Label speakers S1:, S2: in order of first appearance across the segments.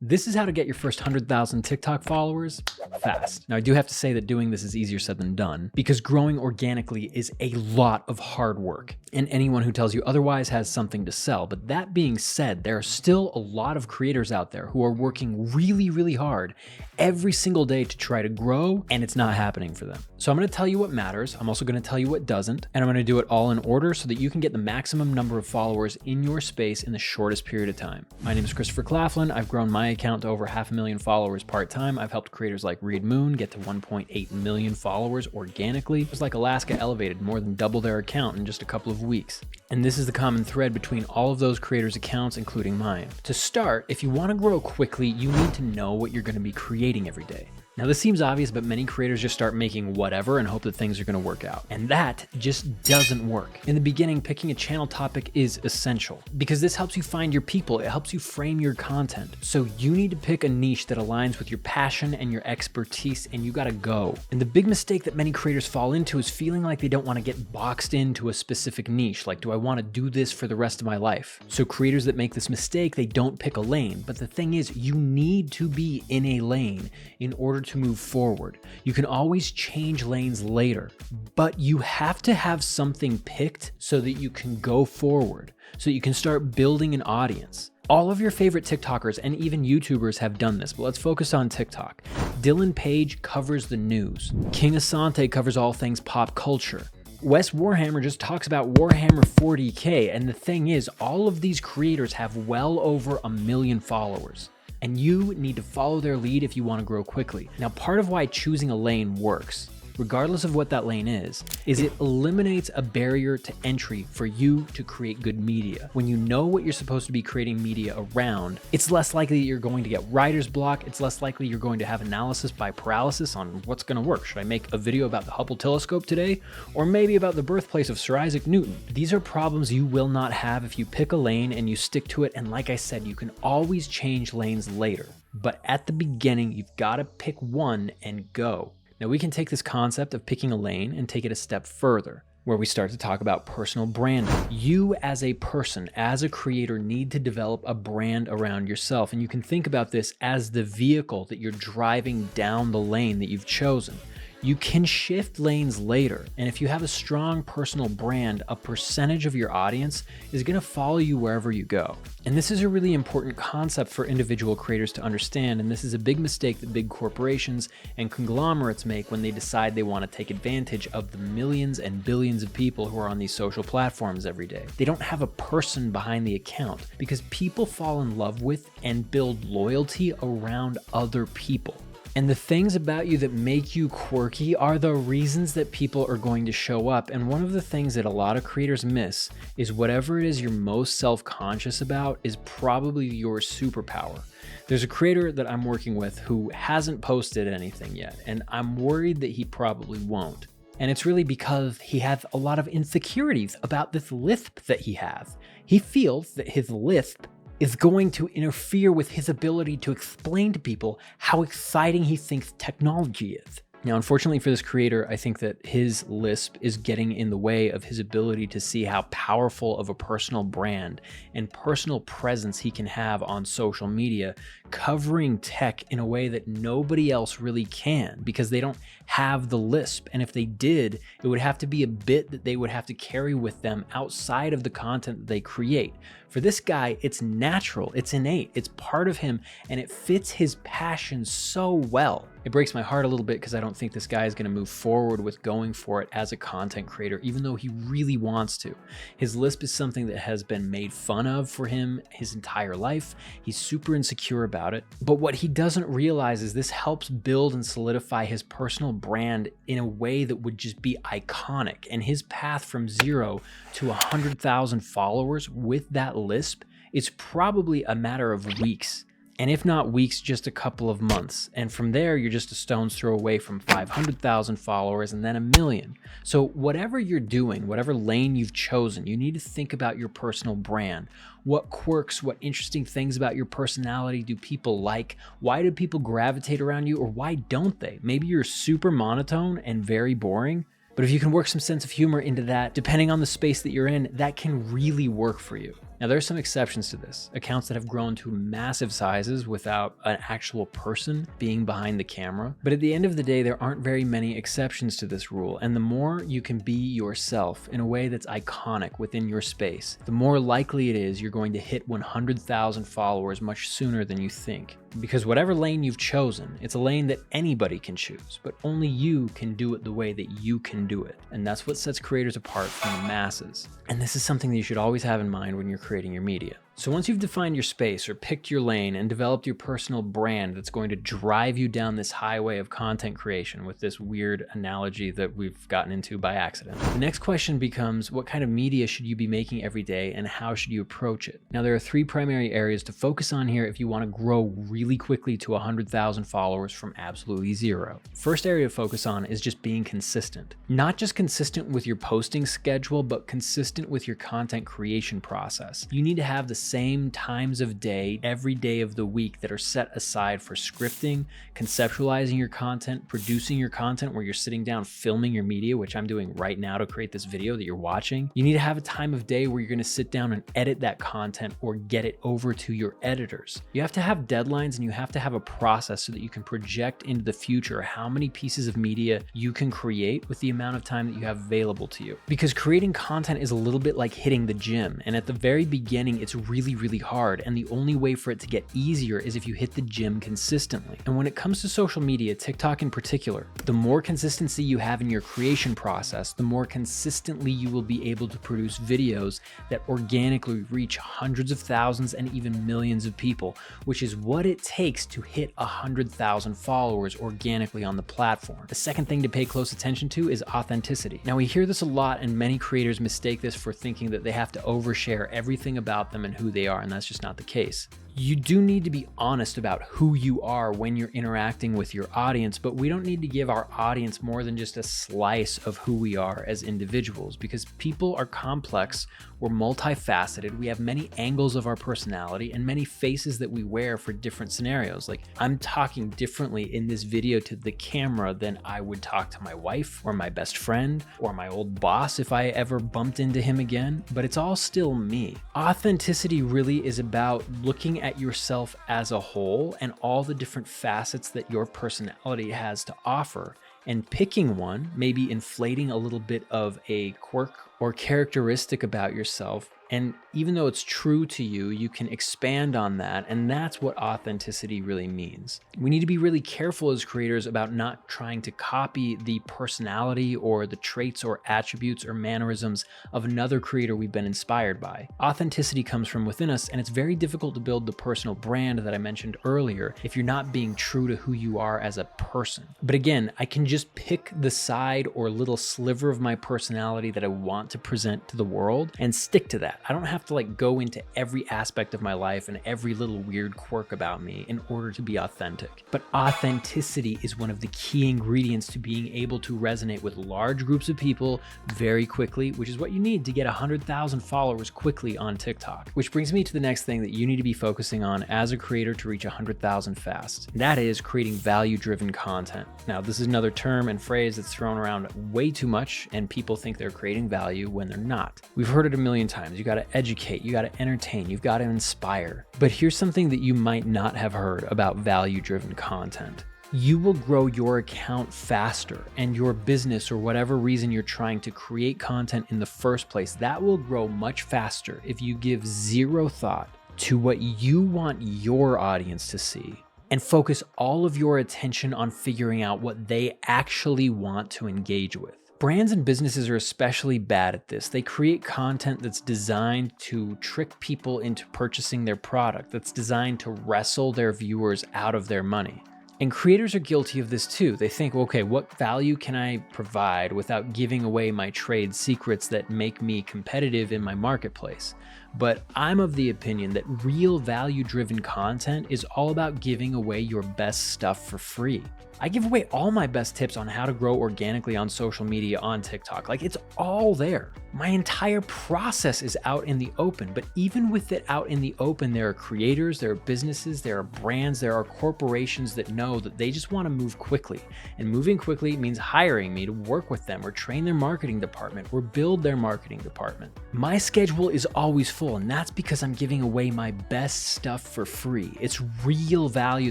S1: This is how to get your first 100,000 TikTok followers fast. Now, I do have to say that doing this is easier said than done because growing organically is a lot of hard work, and anyone who tells you otherwise has something to sell. But that being said, there are still a lot of creators out there who are working really, really hard every single day to try to grow, and it's not happening for them. So I'm going to tell you what matters. I'm also going to tell you what doesn't, and I'm going to do it all in order so that you can get the maximum number of followers in your space in the shortest period of time. My name is Christopher Claflin. I've grown my account to over 500,000 followers part-time. I've helped creators like Reed Moon get to 1.8 million followers organically. Just like Alaska Elevated more than double their account in just a couple of weeks. And this is the common thread between all of those creators' accounts, including mine. To start, if you want to grow quickly, you need to know what you're going to be creating every day. Now, this seems obvious, but many creators just start making whatever and hope that things are going to work out. And that just doesn't work. In the beginning, picking a channel topic is essential because this helps you find your people. It helps you frame your content. So you need to pick a niche that aligns with your passion and your expertise, and you got to go. And the big mistake that many creators fall into is feeling like they don't want to get boxed into a specific niche. Like, do I want to do this for the rest of my life? So creators that make this mistake, they don't pick a lane. But the thing is, you need to be in a lane in order to move forward. You can always change lanes later, but you have to have something picked so that you can go forward, so that you can start building an audience. All of your favorite TikTokers and even YouTubers have done this, but let's focus on TikTok. Dylan Page covers the news. King Asante covers all things pop culture. Wes Warhammer just talks about Warhammer 40K, and the thing is, all of these creators have well over 1 million followers. And you need to follow their lead if you want to grow quickly. Now, part of why choosing a lane works, regardless of what that lane is it eliminates a barrier to entry for you to create good media. When you know what you're supposed to be creating media around, it's less likely that you're going to get writer's block. It's less likely you're going to have analysis by paralysis on what's going to work. Should I make a video about the Hubble telescope today? Or maybe about the birthplace of Sir Isaac Newton? These are problems you will not have if you pick a lane and you stick to it. And like I said, you can always change lanes later. But at the beginning, you've got to pick one and go. Now, we can take this concept of picking a lane and take it a step further, where we start to talk about personal branding. You as a person, as a creator, need to develop a brand around yourself. And you can think about this as the vehicle that you're driving down the lane that you've chosen. You can shift lanes later, and if you have a strong personal brand, a percentage of your audience is going to follow you wherever you go. And this is a really important concept for individual creators to understand, and this is a big mistake that big corporations and conglomerates make when they decide they want to take advantage of the millions and billions of people who are on these social platforms every day. They don't have a person behind the account because people fall in love with and build loyalty around other people. And the things about you that make you quirky are the reasons that people are going to show up. And one of the things that a lot of creators miss is whatever it is you're most self-conscious about is probably your superpower. There's a creator that I'm working with who hasn't posted anything yet, and I'm worried that he probably won't. And it's really because he has a lot of insecurities about this lisp that he has. He feels that his lisp is going to interfere with his ability to explain to people how exciting he thinks technology is. Now, unfortunately for this creator, I think that his lisp is getting in the way of his ability to see how powerful of a personal brand and personal presence he can have on social media, covering tech in a way that nobody else really can because they don't have the lisp. And if they did, it would have to be a bit that they would have to carry with them outside of the content that they create. For this guy, it's natural, it's innate, it's part of him, and it fits his passion so well. It breaks my heart a little bit because I don't think this guy is going to move forward with going for it as a content creator, even though he really wants to. His lisp is something that has been made fun of for him his entire life. He's super insecure about it. But what he doesn't realize is this helps build and solidify his personal brand in a way that would just be iconic. And his path from 0 to 100,000 followers with that lisp is probably a matter of weeks. And if not weeks, just a couple of months. And from there, you're just a stone's throw away from 500,000 followers and then 1 million. So whatever you're doing, whatever lane you've chosen, you need to think about your personal brand. What quirks, what interesting things about your personality do people like? Why do people gravitate around you, or why don't they? Maybe you're super monotone and very boring, but if you can work some sense of humor into that, depending on the space that you're in, that can really work for you. Now, there are some exceptions to this, accounts that have grown to massive sizes without an actual person being behind the camera. But at the end of the day, there aren't very many exceptions to this rule. And the more you can be yourself in a way that's iconic within your space, the more likely it is you're going to hit 100,000 followers much sooner than you think. Because whatever lane you've chosen, it's a lane that anybody can choose, but only you can do it the way that you can do it. And that's what sets creators apart from the masses. And this is something that you should always have in mind when you're creating your media. So once you've defined your space or picked your lane and developed your personal brand that's going to drive you down this highway of content creation, with this weird analogy that we've gotten into by accident, the next question becomes, what kind of media should you be making every day and how should you approach it? Now, there are 3 primary areas to focus on here if you want to grow really quickly to 100,000 followers from absolutely zero. First area to focus on is just being consistent. Not just consistent with your posting schedule, but consistent with your content creation process. You need to have the same times of day every day of the week that are set aside for scripting, conceptualizing your content, producing your content, where you're sitting down filming your media, which I'm doing right now to create this video that you're watching. You need to have a time of day where you're going to sit down and edit that content or get it over to your editors. You have to have deadlines and you have to have a process so that you can project into the future how many pieces of media you can create with the amount of time that you have available to you. Because creating content is a little bit like hitting the gym, and at the very beginning it's really hard, and the only way for it to get easier is if you hit the gym consistently. And when it comes to social media, TikTok in particular, the more consistency you have in your creation process, the more consistently you will be able to produce videos that organically reach hundreds of thousands and even millions of people, which is what it takes to hit 100,000 followers organically on the platform. The second thing to pay close attention to is authenticity. Now, we hear this a lot, and many creators mistake this for thinking that they have to overshare everything about them and who they are, and that's just not the case. You do need to be honest about who you are when you're interacting with your audience, but we don't need to give our audience more than just a slice of who we are as individuals, because people are complex, we're multifaceted, we have many angles of our personality and many faces that we wear for different scenarios. Like, I'm talking differently in this video to the camera than I would talk to my wife or my best friend or my old boss if I ever bumped into him again, but it's all still me. Authenticity really is about looking at yourself as a whole and all the different facets that your personality has to offer, and picking one, maybe inflating a little bit of a quirk or characteristic about yourself. And even though it's true to you, you can expand on that. And that's what authenticity really means. We need to be really careful as creators about not trying to copy the personality or the traits or attributes or mannerisms of another creator we've been inspired by. Authenticity comes from within us, and it's very difficult to build the personal brand that I mentioned earlier if you're not being true to who you are as a person. But again, I can just pick the side or little sliver of my personality that I want to present to the world and stick to that. I don't have to go into every aspect of my life and every little weird quirk about me in order to be authentic. But authenticity is one of the key ingredients to being able to resonate with large groups of people very quickly, which is what you need to get 100,000 followers quickly on TikTok. Which brings me to the next thing that you need to be focusing on as a creator to reach 100,000 fast. And that is creating value-driven content. Now, this is another term and phrase that's thrown around way too much, and people think they're creating value when they're not. We've heard it a million times. You got to educate, you got to entertain, you've got to inspire. But here's something that you might not have heard about value-driven content. You will grow your account faster, and your business, or whatever reason you're trying to create content in the first place, that will grow much faster if you give zero thought to what you want your audience to see and focus all of your attention on figuring out what they actually want to engage with. Brands and businesses are especially bad at this. They create content that's designed to trick people into purchasing their product, that's designed to wrestle their viewers out of their money. And creators are guilty of this too. They think, okay, what value can I provide without giving away my trade secrets that make me competitive in my marketplace? But I'm of the opinion that real value-driven content is all about giving away your best stuff for free. I give away all my best tips on how to grow organically on social media on TikTok. It's all there. My entire process is out in the open, but even with it out in the open, there are creators, there are businesses, there are brands, there are corporations that know that they just want to move quickly. And moving quickly means hiring me to work with them or train their marketing department or build their marketing department. My schedule is always full. full, and that's because I'm giving away my best stuff for free. It's real value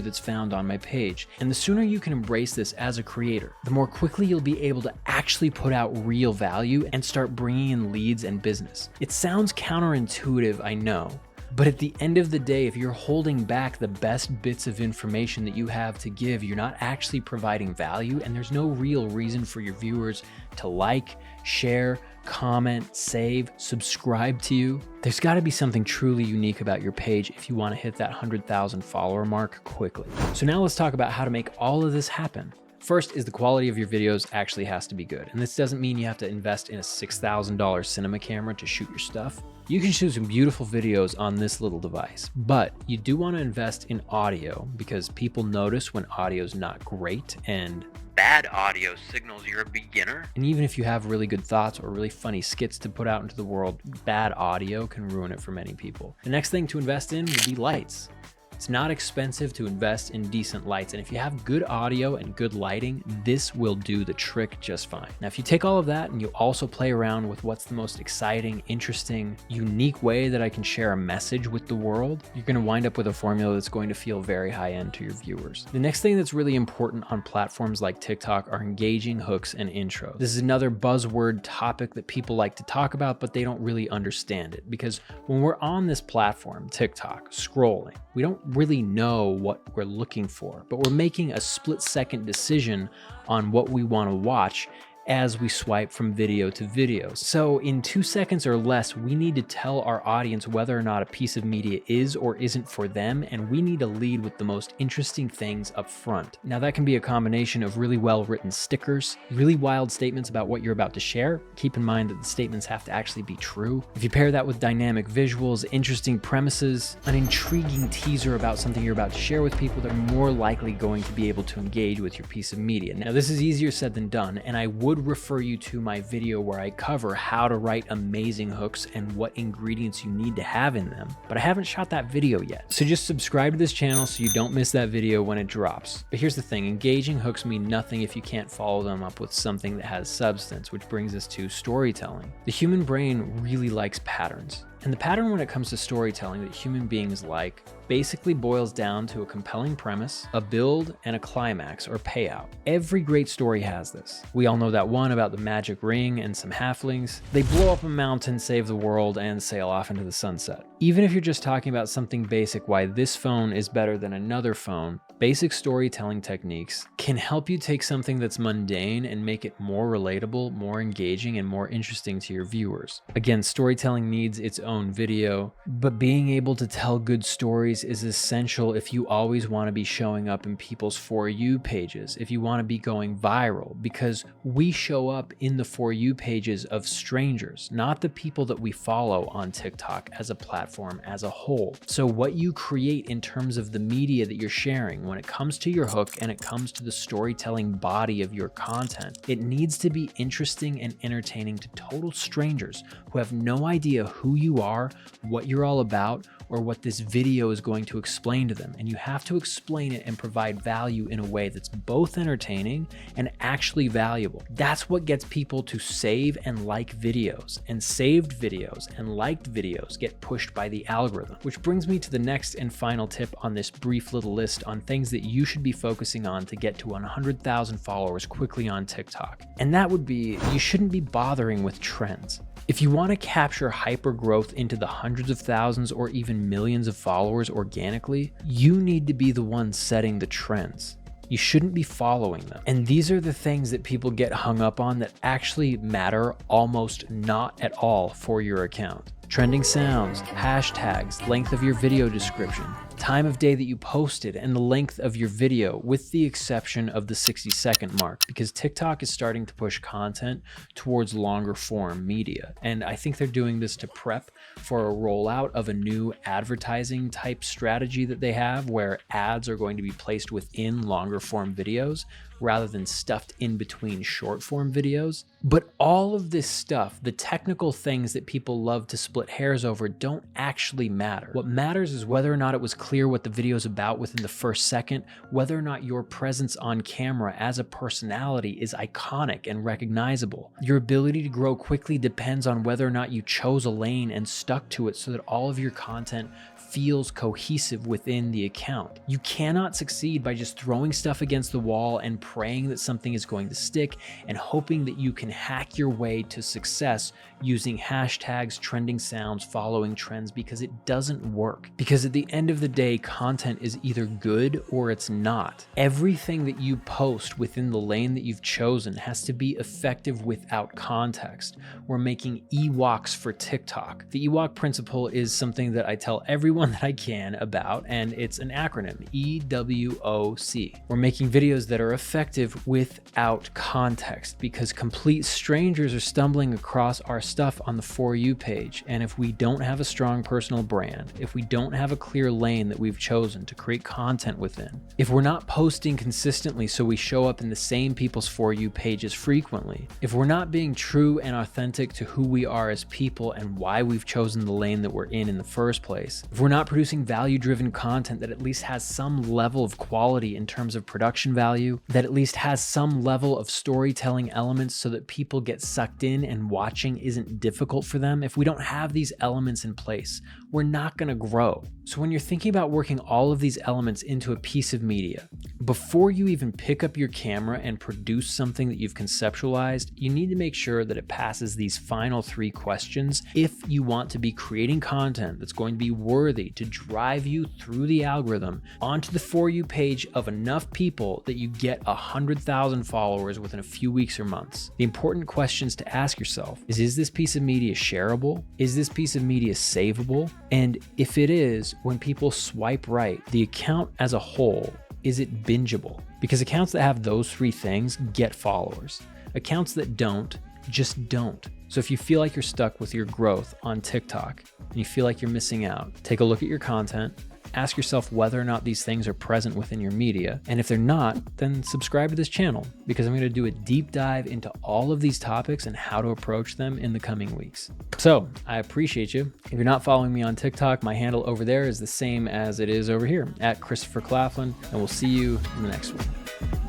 S1: that's found on my page. And the sooner you can embrace this as a creator, the more quickly you'll be able to actually put out real value and start bringing in leads and business. It sounds counterintuitive, I know. But at the end of the day, if you're holding back the best bits of information that you have to give, you're not actually providing value, and there's no real reason for your viewers to like, share, comment, save, subscribe to you. There's got to be something truly unique about your page if you want to hit that 100,000 follower mark quickly. So now let's talk about how to make all of this happen. First is the quality of your videos actually has to be good. And this doesn't mean you have to invest in a $6,000 cinema camera to shoot your stuff. You can shoot some beautiful videos on this little device, but you do want to invest in audio because people notice when audio is not great, and bad audio signals you're a beginner. And even if you have really good thoughts or really funny skits to put out into the world, bad audio can ruin it for many people. The next thing to invest in would be lights. It's not expensive to invest in decent lights, and if you have good audio and good lighting, this will do the trick just fine. Now, if you take all of that and you also play around with what's the most exciting, interesting, unique way that I can share a message with the world, you're gonna wind up with a formula that's going to feel very high-end to your viewers. The next thing that's really important on platforms like TikTok are engaging hooks and intros. This is another buzzword topic that people like to talk about, but they don't really understand it, because when we're on this platform, TikTok, scrolling, we don't really know what we're looking for, but we're making a split-second decision on what we want to watch as we swipe from video to video. So in 2 seconds or less, we need to tell our audience whether or not a piece of media is or isn't for them, and we need to lead with the most interesting things up front. Now that can be a combination of really well-written stickers, really wild statements about what you're about to share. Keep in mind that the statements have to actually be true. If you pair that with dynamic visuals, interesting premises, an intriguing teaser about something you're about to share with people, they're more likely going to be able to engage with your piece of media. Now this is easier said than done, and I would refer you to my video where I cover how to write amazing hooks and what ingredients you need to have in them, but I haven't shot that video yet. So just subscribe to this channel so you don't miss that video when it drops. But here's the thing, engaging hooks mean nothing if you can't follow them up with something that has substance, which brings us to storytelling. The human brain really likes patterns. And the pattern when it comes to storytelling that human beings like basically boils down to a compelling premise, a build, and a climax or payout. Every great story has this. We all know that one about the magic ring and some halflings. They blow up a mountain, save the world, and sail off into the sunset. Even if you're just talking about something basic, why this phone is better than another phone, basic storytelling techniques can help you take something that's mundane and make it more relatable, more engaging, and more interesting to your viewers. Again, storytelling needs its own video, but being able to tell good stories is essential if you always want to be showing up in people's For You pages, if you want to be going viral, because we show up in the For You pages of strangers, not the people that we follow on TikTok as a platform as a whole. So what you create in terms of the media that you're sharing, when it comes to your hook and it comes to the storytelling body of your content, it needs to be interesting and entertaining to total strangers who have no idea who you are, what you're all about, or what this video is going to explain to them. And you have to explain it and provide value in a way that's both entertaining and actually valuable. That's what gets people to save and like videos, and saved videos and liked videos get pushed by the algorithm. Which brings me to the next and final tip on this brief little list on things that you should be focusing on to get to 100,000 followers quickly on TikTok. And that would be, you shouldn't be bothering with trends. If you want to capture hyper growth into the hundreds of thousands or even millions of followers organically, you need to be the one setting the trends. You shouldn't be following them. And these are the things that people get hung up on that actually matter almost not at all for your account. Trending sounds, hashtags, length of your video description, time of day that you posted, and the length of your video, with the exception of the 60-second mark, because TikTok is starting to push content towards longer form media. And I think they're doing this to prep for a rollout of a new advertising type strategy that they have, where ads are going to be placed within longer form videos rather than stuffed in between short form videos. But all of this stuff, the technical things that people love to split hairs over, don't actually matter. What matters is whether or not it was clear what the video is about within the first second, whether or not your presence on camera as a personality is iconic and recognizable. Your ability to grow quickly depends on whether or not you chose a lane and stuck to it so that all of your content feels cohesive within the account. You cannot succeed by just throwing stuff against the wall and praying that something is going to stick and hoping that you can hack your way to success using hashtags, trending sounds, following trends, because it doesn't work. Because at the end of the day, content is either good or it's not. Everything that you post within the lane that you've chosen has to be effective without context. We're making Ewoks for TikTok. The Ewok principle is something that I tell everyone that I can about, and it's an acronym, EWOC. We're making videos that are effective without context because complete strangers are stumbling across our stuff on the For You page. And if we don't have a strong personal brand, if we don't have a clear lane that we've chosen to create content within, if we're not posting consistently so we show up in the same people's For You pages frequently, if we're not being true and authentic to who we are as people and why we've chosen the lane that we're in the first place, if we're not producing value-driven content that at least has some level of quality in terms of production value, that at least has some level of storytelling elements so that people get sucked in and watching isn't difficult for them, if we don't have these elements in place, we're not going to grow. So when you're thinking about working all of these elements into a piece of media, before you even pick up your camera and produce something that you've conceptualized, you need to make sure that it passes these final 3 questions if you want to be creating content that's going to be worthy to drive you through the algorithm onto the For You page of enough people that you get 100,000 followers within a few weeks or months. The important questions to ask yourself is this piece of media shareable? Is this piece of media savable? And if it is, when people swipe right, the account as a whole, is it bingeable? Because accounts that have those 3 things get followers. Accounts that don't, just don't. So if you feel like you're stuck with your growth on TikTok and you feel like you're missing out, take a look at your content, ask yourself whether or not these things are present within your media. And if they're not, then subscribe to this channel because I'm going to do a deep dive into all of these topics and how to approach them in the coming weeks. So I appreciate you. If you're not following me on TikTok, my handle over there is the same as it is over here, @Christopher Claflin, and we'll see you in the next one.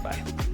S1: Bye.